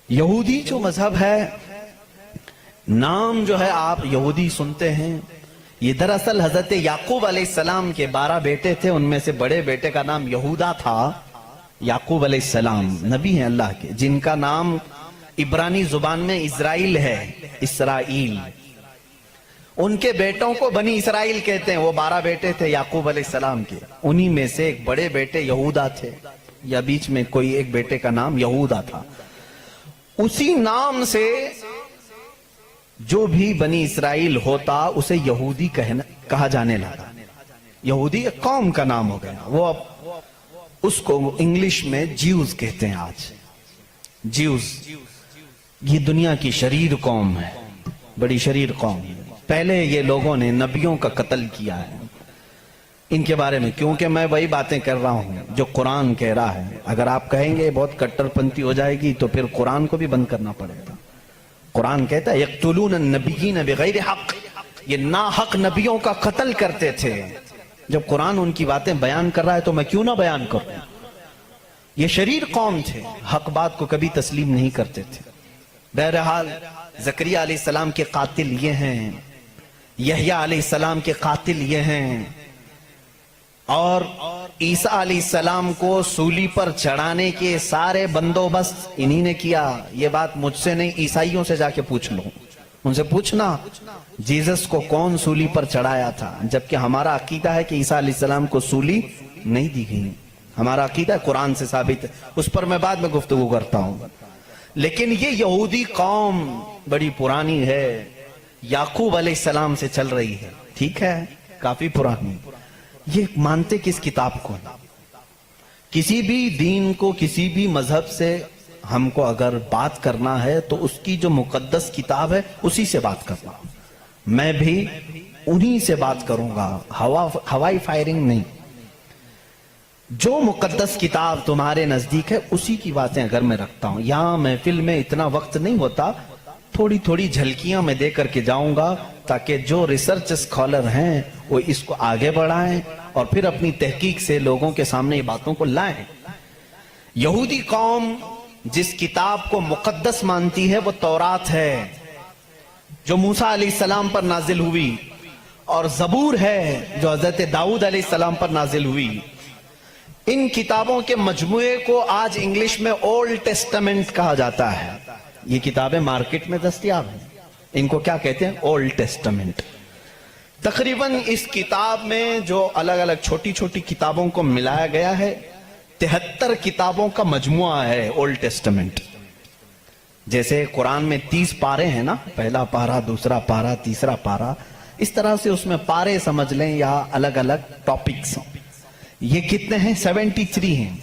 یہودی جو مذہب ہے، نام جو ہے آپ یہودی سنتے ہیں، یہ دراصل حضرت یعقوب علیہ السلام کے 12 بیٹے تھے، ان میں سے بڑے بیٹے کا نام یہودا تھا۔ یعقوب علیہ السلام نبی ہیں اللہ کے، جن کا نام عبرانی زبان میں اسرائیل ہے، اسرائیل۔ ان کے بیٹوں کو بنی اسرائیل کہتے ہیں۔ وہ 12 بیٹے تھے یعقوب علیہ السلام کے، انہی میں سے ایک بڑے بیٹے یہودا تھے، یا بیچ میں کوئی ایک بیٹے کا نام یہودا تھا۔ اسی نام سے جو بھی بنی اسرائیل ہوتا اسے یہودی کہا جانے لگا۔ یہودی ایک قوم کا نام ہو گیا، وہ اب اس کو انگلش میں جیوز کہتے ہیں۔ آج جیوز یہ دنیا کی شریر قوم ہے، بڑی شریر قوم ہے۔ پہلے یہ لوگوں نے نبیوں کا قتل کیا ہے۔ ان کے بارے میں کیونکہ میں وہی باتیں کر رہا ہوں جو قرآن کہہ رہا ہے۔ اگر آپ کہیں گے بہت کٹر پنتھی ہو جائے گی تو پھر قرآن کو بھی بند کرنا پڑے گا۔ قرآن کہتا ہے یقتلون النبیین بغیر حق، یہ ناحق نبیوں کا قتل کرتے تھے۔ جب قرآن ان کی باتیں بیان کر رہا ہے تو میں کیوں نہ بیان کروں؟ یہ شریر قوم تھے، حق بات کو کبھی تسلیم نہیں کرتے تھے۔ بہرحال زکریا علیہ السلام کے قاتل یہ ہیں، یحییٰ علیہ السلام کے قاتل یہ ہیں، اور عیسیٰ علیہ السلام کو سولی پر چڑھانے کے سارے بندوبست انہی نے کیا۔ یہ بات مجھ سے نہیں، عیسائیوں سے جا کے پوچھ لو، ان سے پوچھنا جیزس کو کون سولی پر چڑھایا تھا، جبکہ ہمارا عقیدہ ہے کہ عیسیٰ علیہ السلام کو سولی نہیں دی گئی۔ ہمارا عقیدہ ہے، قرآن سے ثابت ہے، اس پر میں بعد میں گفتگو کرتا ہوں۔ لیکن یہ یہودی قوم بڑی پرانی ہے، یعقوب علیہ السلام سے چل رہی ہے، ٹھیک ہے، کافی پرانی۔ یہ مانتے کس کتاب کو؟ کسی بھی دین کو، کسی بھی مذہب سے ہم کو اگر بات کرنا ہے تو اس کی جو مقدس کتاب ہے اسی سے بات کرنا۔ میں بھی انہی سے بات کروں گا، ہوائی فائرنگ نہیں۔ جو مقدس کتاب تمہارے نزدیک ہے اسی کی باتیں اگر میں رکھتا ہوں۔ یہاں محفل میں اتنا وقت نہیں ہوتا، تھوڑی تھوڑی جھلکیاں میں دے کر کے جاؤں گا تاکہ جو ریسرچ اسکالر ہیں وہ اس کو آگے بڑھائیں اور پھر اپنی تحقیق سے لوگوں کے سامنے یہ باتوں کو لائیں۔ یہودی قوم جس کتاب کو مقدس مانتی ہے وہ تورات ہے، جو موسیٰ علیہ السلام پر نازل ہوئی، اور زبور ہے جو حضرت داؤد علیہ السلام پر نازل ہوئی۔ ان کتابوں کے مجموعے کو آج انگلش میں اولڈ ٹیسٹمنٹ کہا جاتا ہے۔ یہ کتابیں مارکیٹ میں دستیاب ہیں، ان کو کیا کہتے ہیں؟ Old testament. تقریباً اس کتاب میں جو الگ الگ چھوٹی چھوٹی کتابوں کو ملایا گیا ہے 73 کتابوں کا مجموعہ ہے اولڈ ٹیسٹمنٹ۔ جیسے قرآن میں 30 پارے ہیں نا، پہلا پارا، دوسرا پارا، تیسرا پارا، اس طرح سے اس میں پارے سمجھ لیں یا الگ الگ ٹاپکس۔ یہ کتنے ہیں؟ 73 ہیں۔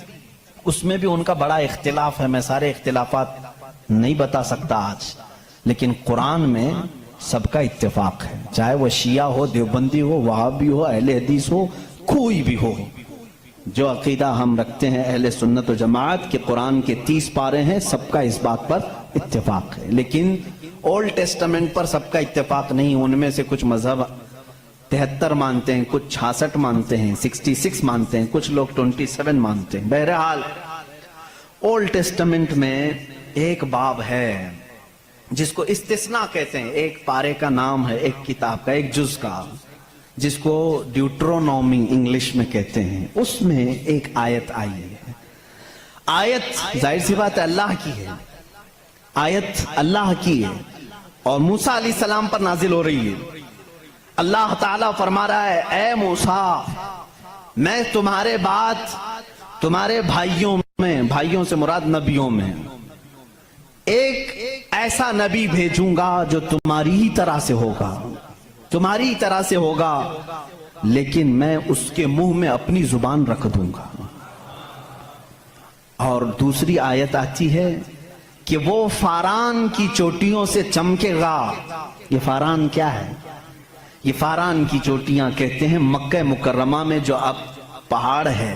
اس میں بھی ان کا بڑا اختلاف ہے، میں سارے اختلافات نہیں بتا سکتا آج، لیکن قرآن میں سب کا اتفاق ہے، چاہے وہ شیعہ ہو، دیوبندی ہو، وہابی ہو، اہل حدیث ہو، کوئی بھی ہو۔ جو عقیدہ ہم رکھتے ہیں اہل سنت و جماعت کہ قرآن کے 30 پارے ہیں، سب کا اس بات پر اتفاق ہے۔ لیکن اولڈ ٹیسٹمنٹ پر سب کا اتفاق نہیں، ان میں سے کچھ مذہب 73 مانتے ہیں، کچھ 66 مانتے ہیں، 66 مانتے ہیں، کچھ لوگ 27 مانتے ہیں۔ بہرحال اولڈ ٹیسٹمنٹ میں ایک باب ہے جس کو استثناء کہتے ہیں، ایک پارے کا نام ہے، ایک کتاب کا، ایک جز کا، جس کو ڈیوٹرونومی انگلش میں کہتے ہیں۔ اس میں ایک آیت آئی ہے۔ آیت ظاہر سی بات ہے اللہ کی ہے، آیت اللہ کی ہے اور موسیٰ علیہ السلام پر نازل ہو رہی ہے۔ اللہ تعالیٰ فرما رہا ہے اے موسیٰ، میں تمہارے بعد تمہارے بھائیوں میں، بھائیوں سے مراد نبیوں میں، ایک ایسا نبی بھیجوں گا جو تمہاری ہی طرح سے ہوگا، تمہاری طرح سے ہوگا، لیکن میں اس کے منہ میں اپنی زبان رکھ دوں گا۔ اور دوسری آیت آتی ہے کہ وہ فاران کی چوٹیوں سے چمکے گا۔ یہ فاران کیا ہے؟ یہ فاران کی چوٹیاں کہتے ہیں مکہ مکرمہ میں جو اب پہاڑ ہے،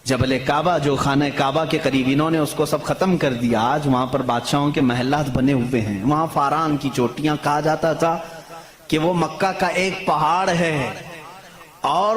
جبل کعبہ جو خانہ کعبہ کے قریب، انہوں نے اس کو سب ختم کر دیا، آج وہاں پر بادشاہوں کے محلات بنے ہوئے ہیں۔ وہاں فاران کی چوٹیاں کہا جاتا تھا کہ وہ مکہ کا ایک پہاڑ ہے، اور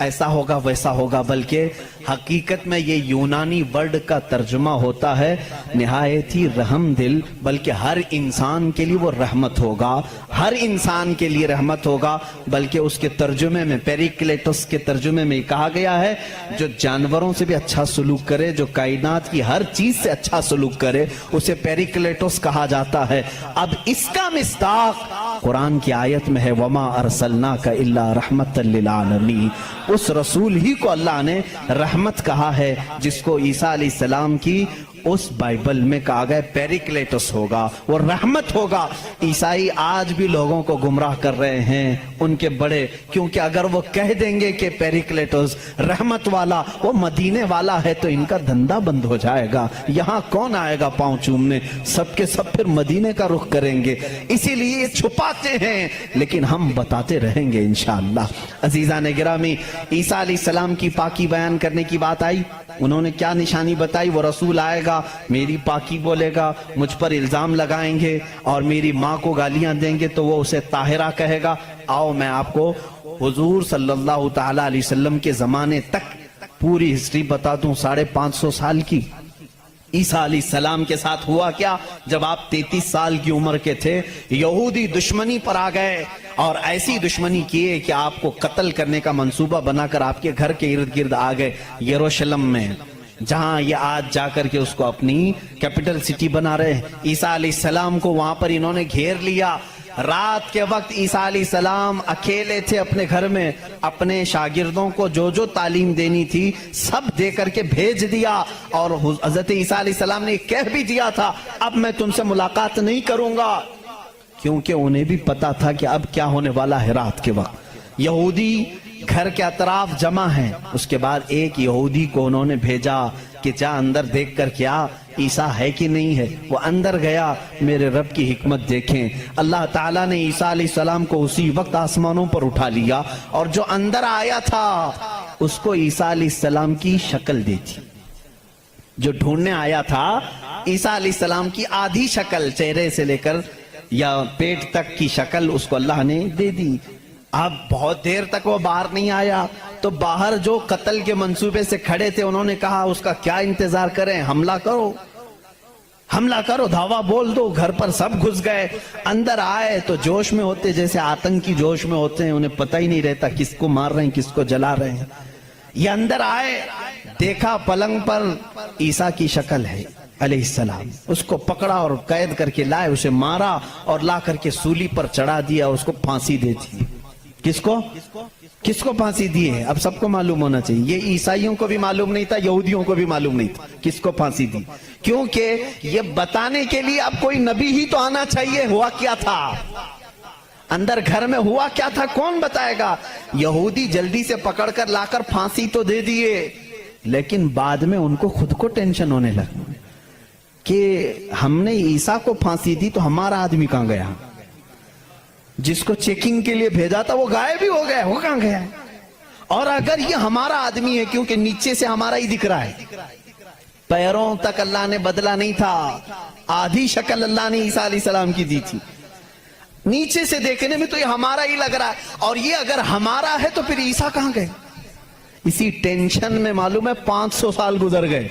ایسا ہوگا ویسا ہوگا، بلکہ حقیقت میں یہ یونانی ورڈ کا ترجمہ ہوتا ہے نہایت ہی رحم دل، بلکہ ہر انسان کے لیے وہ رحمت ہوگا، ہر انسان کے لیے رحمت ہوگا۔ بلکہ اس کے ترجمے میں، پیریکلیٹس کے ترجمے میں کہا گیا ہے جو جانوروں سے بھی اچھا سلوک کرے، جو کائنات کی ہر چیز سے اچھا سلوک کرے، اسے پیریکلیٹس کہا جاتا ہے۔ اب اس کا مصداق قرآن کی آیت میں ہے وَمَا أَرْسَلْنَاكَ إِلَّا رَحْمَةً لِّلْعَالَمِينَ۔ اس رسول ہی کو اللہ نے رحمت کہا ہے، جس کو عیسیٰ علیہ السلام کی اس بائبل میں کہا گیا پیریکلیٹس ہوگا، وہ رحمت ہوگا۔ عیسائی آج بھی لوگوں کو گمراہ کر رہے ہیں، ان کے بڑے، کیونکہ اگر وہ کہہ دیں گے کہ پیریکلیٹس رحمت والا وہ مدینے والا ہے تو ان کا دھندا بند ہو جائے گا، یہاں کون آئے گا پاؤں چومنے، سب کے سب پھر مدینے کا رخ کریں گے۔ اسی لیے یہ چھپاتے ہیں، لیکن ہم بتاتے رہیں گے انشاءاللہ۔ عزیزان گرامی، عیسیٰ علیہ السلام کی پاکی بیان کرنے کی بات آئی، انہوں نے کیا نشانی بتائی؟ وہ رسول آئے گا، میری پاکی بولے گا، مجھ پر الزام لگائیں گے اور میری ماں کو گالیاں دیں گے تو وہ اسے طاہرہ کہے گا۔ آؤ میں آپ کو حضور صلی اللہ تعالی علیہ وسلم کے زمانے تک پوری ہسٹری بتا دوں، 550 سال کی۔ عیسیٰ علیہ السلام کے ساتھ ہوا کیا؟ جب آپ 33 سال کی عمر کے تھے، یہودی دشمنی پر آ گئے اور ایسی دشمنی کیے کہ آپ کو قتل کرنے کا منصوبہ بنا کر آپ کے گھر کے ارد گرد آ گئے، یروشلم میں، جہاں یہ آج جا کر کے اس کو اپنی کیپٹل سٹی بنا رہے ہیں۔ عیسیٰ علیہ السلام کو وہاں پر انہوں نے گھیر لیا۔ رات کے وقت عیسیٰ علیہ السلام اکیلے تھے اپنے گھر میں، اپنے شاگردوں کو جو جو تعلیم دینی تھی سب دے کر کے بھیج دیا، اور حضرت عیسیٰ علیہ السلام نے کہہ بھی دیا تھا اب میں تم سے ملاقات نہیں کروں گا، کیونکہ انہیں بھی پتا تھا کہ اب کیا ہونے والا ہے۔ رات کے وقت یہودی گھر کے اطراف جمع ہیں، اس کے بعد ایک یہودی کو انہوں نے بھیجا کہ جا اندر دیکھ کر کیا عیسیٰ ہے کہ نہیں ہے۔ وہ اندر گیا، میرے رب کی حکمت دیکھیں، اللہ تعالیٰ نے عیسیٰ علیہ السلام کو اسی وقت آسمانوں پر اٹھا لیا، اور جو اندر آیا تھا اس کو عیسیٰ علیہ السلام کی شکل دی تھی۔ جو ڈھونڈنے آیا تھا عیسیٰ علیہ السلام کی آدھی شکل، چہرے سے لے کر یا پیٹ تک کی شکل اس کو اللہ نے دے دی۔ اب بہت دیر تک وہ باہر نہیں آیا تو باہر جو قتل کے منصوبے سے کھڑے تھے انہوں نے کہا اس کا کیا انتظار کریں، حملہ کرو، حملہ کرو، دھاوا بول دو۔ گھر پر سب گھس گئے، اندر آئے تو جوش میں ہوتے، جیسے آتنکی جوش میں ہوتے ہیں، انہیں پتہ ہی نہیں رہتا کس کو مار رہے ہیں کس کو جلا رہے ہیں۔ یہ اندر آئے، دیکھا پلنگ پر عیسیٰ کی شکل ہے علیہ السلام، اس کو پکڑا اور قید کر کے لائے، اسے مارا اور لا کر کے سولی پر چڑھا دیا، اس کو پھانسی دے دی۔ کس کو پھانسی دی ہے؟ اب سب کو معلوم ہونا چاہیے، یہ عیسائیوں کو بھی معلوم نہیں تھا، یہودیوں کو بھی معلوم نہیں تھا کس کو پھانسی دی، کیونکہ یہ بتانے کے لیے اب کوئی نبی ہی تو آنا چاہیے ہوا کیا تھا، اندر گھر میں ہوا کیا تھا کون بتائے گا۔ یہودی جلدی سے پکڑ کر لا کر پھانسی تو دے دیے، لیکن بعد میں ان کو خود کو ٹینشن ہونے لگا کہ ہم نے عیسیٰ کو پھانسی دی تو ہمارا آدمی کہاں گیا، جس کو چیکنگ کے لیے بھیجا تھا وہ غائب ہی ہو گیا، وہ کہاں گیا؟ اور اگر یہ ہمارا آدمی ہے، کیونکہ نیچے سے ہمارا ہی دکھ رہا ہے، پیروں تک اللہ نے بدلا نہیں تھا، آدھی شکل اللہ نے عیسیٰ علیہ السلام کی دی تھی، نیچے سے دیکھنے میں تو یہ ہمارا ہی لگ رہا ہے، اور یہ اگر ہمارا ہے تو پھر عیسیٰ کہاں گئے؟ اسی ٹینشن میں معلوم ہے 500 سال گزر گئے،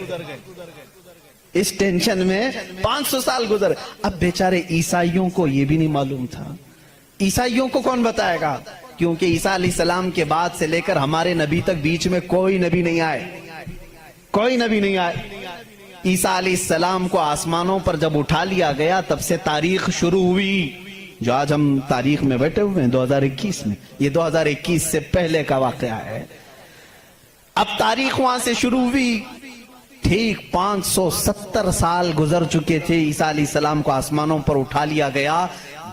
اس ٹینشن میں 500 سال گزر۔ اب بیچارے عیسائیوں کو یہ بھی نہیں معلوم تھا، عیسائیوں کو کون بتائے گا، کیونکہ عیسیٰ علیہ السلام کے بعد سے لے کر ہمارے نبی تک بیچ میں کوئی نبی نہیں آئے، کوئی نبی نہیں آئے۔ عیسیٰ علیہ السلام کو آسمانوں پر جب اٹھا لیا گیا تب سے تاریخ شروع ہوئی، جو آج ہم تاریخ میں بیٹھے ہوئے ہیں 2021 میں، یہ 2021 سے پہلے کا واقعہ ہے۔ اب تاریخ وہاں سے شروع ہوئی، ٹھیک 570 سال گزر چکے تھے، عیسیٰ علیہ السلام کو آسمانوں پر اٹھا لیا گیا،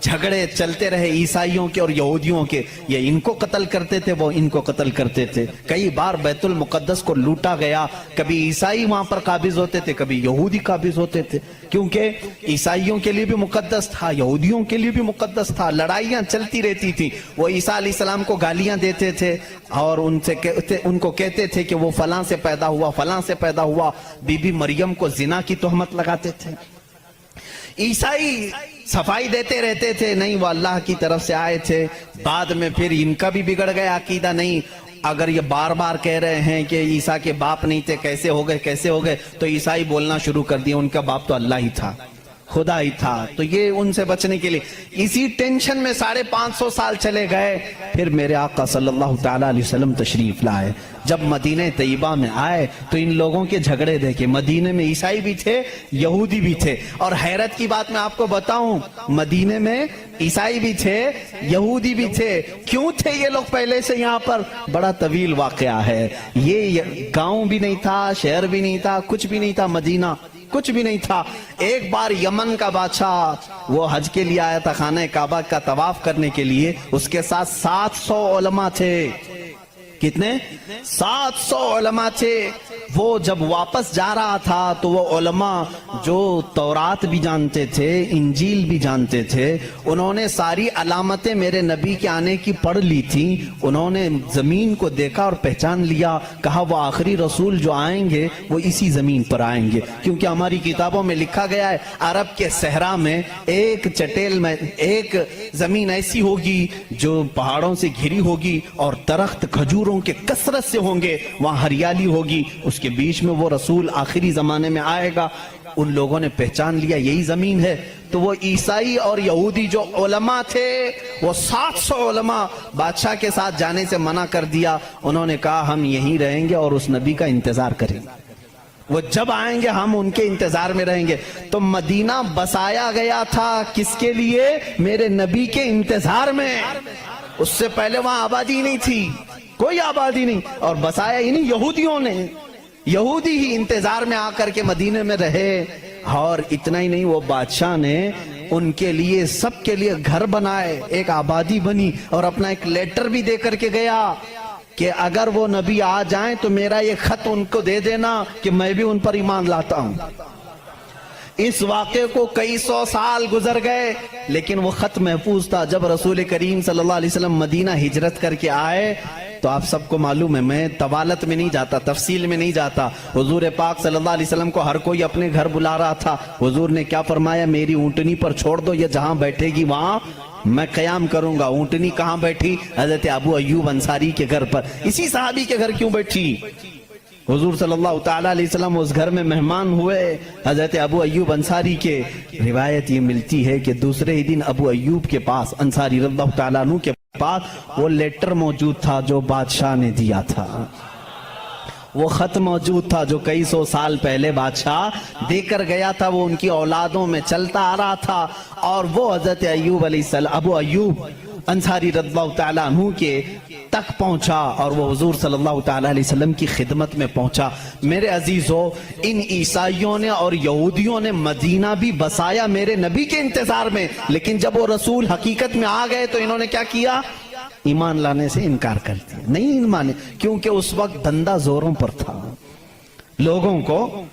جھگڑے چلتے رہے عیسائیوں کے اور یہودیوں کے، یہ ان کو قتل کرتے تھے وہ ان کو قتل کرتے تھے، کئی بار بیت المقدس کو لوٹا گیا، کبھی عیسائی وہاں پر قابض ہوتے تھے کبھی یہودی قابض ہوتے تھے، کیونکہ عیسائیوں کے لیے بھی مقدس تھا یہودیوں کے لیے بھی مقدس تھا، لڑائیاں چلتی رہتی تھی۔ وہ عیسیٰ علیہ السلام کو گالیاں دیتے تھے اور ان کو کہتے تھے کہ وہ فلاں سے پیدا ہوا فلاں سے پیدا ہوا، بی بی مریم کو زنا کی تہمت لگاتے تھے۔ عیسائی صفائی دیتے رہتے تھے، نہیں وہ اللہ کی طرف سے آئے تھے، بعد میں پھر ان کا بھی بگڑ گیا عقیدہ، نہیں اگر یہ بار بار کہہ رہے ہیں کہ عیسیٰ کے باپ نہیں تھے، کیسے ہو گئے، تو عیسائی بولنا شروع کر دیا ان کا باپ تو اللہ ہی تھا، خدا ہی تھا۔ تو یہ ان سے بچنے کے لیے اسی ٹینشن میں 550 سال چلے گئے۔ پھر میرے آقا صلی اللہ تعالی علیہ وسلم تشریف لائے۔ جب مدینہ طیبہ میں آئے تو ان لوگوں کے جھگڑے دیکھے، مدینے میں عیسائی بھی تھے، یہودی بھی تھے، اور حیرت کی بات میں آپ کو بتاؤں، مدینے میں عیسائی بھی تھے، یہودی بھی تھے۔ کیوں تھے یہ لوگ پہلے سے یہاں پر؟ بڑا طویل واقعہ ہے یہ۔ گاؤں بھی نہیں تھا، شہر بھی نہیں تھا، کچھ بھی نہیں تھا، مدینہ کچھ بھی نہیں تھا۔ ایک بار یمن کا بادشاہ وہ حج کے لیے آیا تھا، خانہ کعبہ کا طواف کرنے کے لیے، اس کے ساتھ 700 علماء تھے۔ کتنے؟ 700 علماء تھے۔ وہ جب واپس جا رہا تھا تو وہ علماء جو تورات بھی جانتے تھے، انجیل بھی جانتے تھے، انہوں نے ساری علامتیں میرے نبی کے آنے کی پڑھ لی تھی۔ انہوں نے زمین کو دیکھا اور پہچان لیا، کہا وہ آخری رسول جو آئیں گے وہ اسی زمین پر آئیں گے، کیونکہ ہماری کتابوں میں لکھا گیا ہے عرب کے صحرا میں ایک چٹیل میں ایک زمین ایسی ہوگی جو پہاڑوں سے گھری ہوگی اور درخت کھجوروں کے کثرت سے ہوں گے، وہاں ہریالی ہوگی، اس کے بیچ میں وہ رسول آخری زمانے میں آئے گا۔ ان لوگوں نے پہچان لیا یہی زمین ہے۔ تو وہ عیسائی اور یہودی جو علماء تھے، وہ 700 علماء بادشاہ کے ساتھ جانے سے منع کر دیا۔ انہوں نے کہا ہم یہیں رہیں گے اور اس نبی کا انتظار کریں گے، وہ جب آئیں گے ہم ان کے انتظار میں رہیں گے۔ تو مدینہ بسایا گیا تھا کس کے لیے؟ میرے نبی کے انتظار میں۔ اس سے پہلے وہاں آبادی نہیں تھی، کوئی آبادی نہیں، اور بسایا ہی نہیں یہودیوں نے۔ یہودی ہی انتظار میں آ کر کے مدینے میں رہے۔ اور اتنا ہی نہیں، وہ بادشاہ نے ان کے لیے سب کے لیے گھر بنائے، ایک آبادی بنی، اور اپنا ایک لیٹر بھی دے کر کے گیا کہ اگر وہ نبی آ جائیں تو میرا یہ خط ان کو دے دینا کہ میں بھی ان پر ایمان لاتا ہوں۔ اس واقعے کو کئی سو سال گزر گئے لیکن وہ خط محفوظ تھا۔ جب رسول کریم صلی اللہ علیہ وسلم مدینہ ہجرت کر کے آئے تو آپ سب کو معلوم ہے، میں طوالت میں نہیں جاتا، تفصیل میں نہیں جاتا، حضور پاک صلی اللہ علیہ وسلم کو ہر کوئی اپنے گھر بلا رہا تھا۔ حضور نے کیا فرمایا؟ میری اونٹنی پر چھوڑ دو، یہ جہاں بیٹھے گی وہاں میں قیام کروں گا۔ اونٹنی کہاں بیٹھی؟ حضرت ابو ایوب انصاری کے گھر پر۔ اسی صحابی کے گھر کیوں بیٹھی؟ حضور صلی اللہ تعالیٰ علیہ وسلم اس گھر میں مہمان ہوئے حضرت ابو ایوب انصاری کے۔ روایت یہ ملتی ہے کہ دوسرے ہی دن ابو ایوب کے پاس، انصاری رضی اللہ تعالیٰ عنہ کے پاس، وہ لیٹر موجود تھا جو بادشاہ نے دیا تھا، وہ خط موجود تھا جو کئی سو سال پہلے بادشاہ دے کر گیا تھا۔ وہ ان کی اولادوں میں چلتا آ رہا تھا، اور وہ حضرت ایوب علیہ السلام، ابو ایوب انصاری رضی اللہ تعالیٰ عنہ کے تک پہنچا، اور وہ حضور صلی اللہ تعالیٰ علیہ وسلم کی خدمت میں پہنچا۔ میرے عزیزو، ان عیسائیوں نے اور یہودیوں نے مدینہ بھی بسایا میرے نبی کے انتظار میں، لیکن جب وہ رسول حقیقت میں آ گئے تو انہوں نے کیا کیا؟ ایمان لانے سے انکار کر دیا، نہیں مانے، کیونکہ اس وقت دھندا زوروں پر تھا۔ لوگوں کو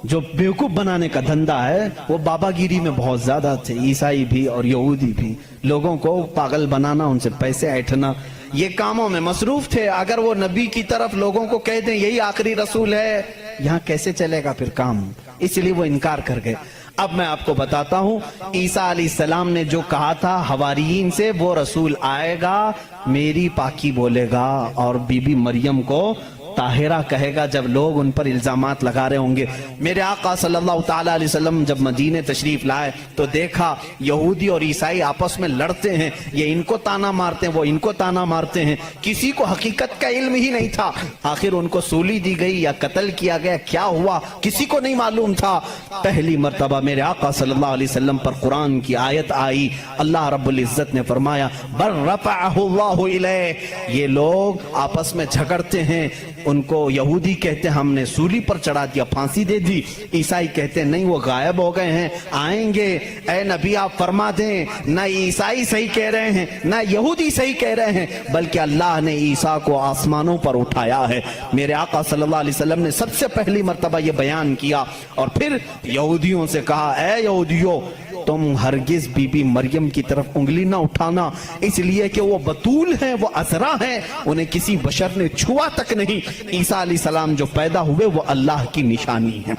جو بیوقوف بنانے کا دھندا ہے وہ بابا گیری میں بہت زیادہ تھے، عیسائی بھی اور یہودی بھی۔ لوگوں کو پاگل بنانا، ان سے پیسے ایٹھنا، یہ کاموں میں مصروف تھے۔ اگر وہ نبی کی طرف لوگوں کو کہہ دیں یہی آخری رسول ہے، یہاں کیسے چلے گا پھر کام؟ اس لیے وہ انکار کر گئے۔ اب میں آپ کو بتاتا ہوں عیسیٰ علیہ السلام نے جو کہا تھا حواریین سے، وہ رسول آئے گا، میری پاکی بولے گا، اور بی بی مریم کو طاہرہ کہے گا جب لوگ ان پر الزامات لگا رہے ہوں گے۔ میرے آقا صلی اللہ تعالیٰ علیہ وسلم جب مدینہ تشریف لائے تو دیکھا یہودی اور عیسائی آپس میں لڑتے ہیں، یہ ان کو تانا مارتے ہیں، وہ ان کو تانا مارتے ہیں، کسی کو حقیقت کا علم ہی نہیں تھا۔ آخر ان کو سولی دی گئی یا قتل کیا گیا، کیا ہوا کسی کو نہیں معلوم تھا۔ پہلی مرتبہ میرے آقا صلی اللہ علیہ وسلم پر قرآن کی آیت آئی، اللہ رب العزت نے فرمایا بل رفعہ اللہ الیہ۔ یہ لوگ آپس میں جھگڑتے ہیں، ان کو یہودی کہتے ہیں ہم نے سولی پر چڑھا دیا، پھانسی دے دی، عیسائی کہتے ہیں نہیں وہ غائب ہو گئے ہیں، آئیں گے، اے نبی آپ فرما دیں نہ عیسائی صحیح کہہ رہے ہیں نہ یہودی صحیح کہہ رہے ہیں، بلکہ اللہ نے عیسیٰ کو آسمانوں پر اٹھایا ہے۔ میرے آقا صلی اللہ علیہ وسلم نے سب سے پہلی مرتبہ یہ بیان کیا، اور پھر یہودیوں سے کہا اے یہودیوں تم ہرگز بی بی مریم کی طرف انگلی نہ اٹھانا، اس لیے کہ وہ بتول ہیں، وہ عذرا ہیں، انہیں کسی بشر نے چھوا تک نہیں۔ عیسیٰ علیہ السلام جو پیدا ہوئے وہ اللہ کی نشانی ہے۔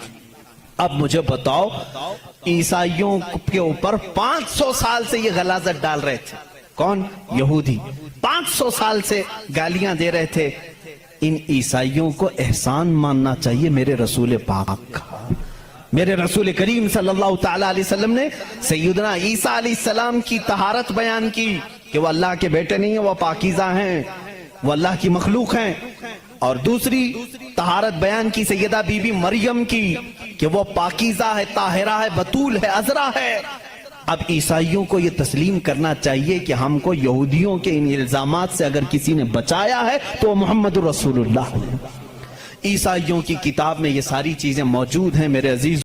اب مجھے بتاؤ، عیسائیوں کے اوپر 500 سال سے یہ غلاظت ڈال رہے تھے، کون؟ یہودی 500 سال سے گالیاں دے رہے تھے. ان عیسائیوں کو احسان ماننا چاہیے میرے رسول پاک کا. میرے رسول کریم صلی اللہ تعالیٰ علیہ وسلم نے سیدنا عیسیٰ علیہ السلام کی طہارت بیان کی کہ وہ اللہ کے بیٹے نہیں ہیں، وہ پاکیزہ ہیں، وہ اللہ کی مخلوق ہیں. اور دوسری طہارت بیان کی سیدہ بی بی مریم کی کہ وہ پاکیزہ ہے، طاہرہ ہے، بتول ہے، عذرا ہے. اب عیسائیوں کو یہ تسلیم کرنا چاہیے کہ ہم کو یہودیوں کے ان الزامات سے اگر کسی نے بچایا ہے تو وہ محمد رسول اللہ ہے. عیسائیوں کی کتاب میں یہ ساری چیزیں موجود ہیں میرے عزیز.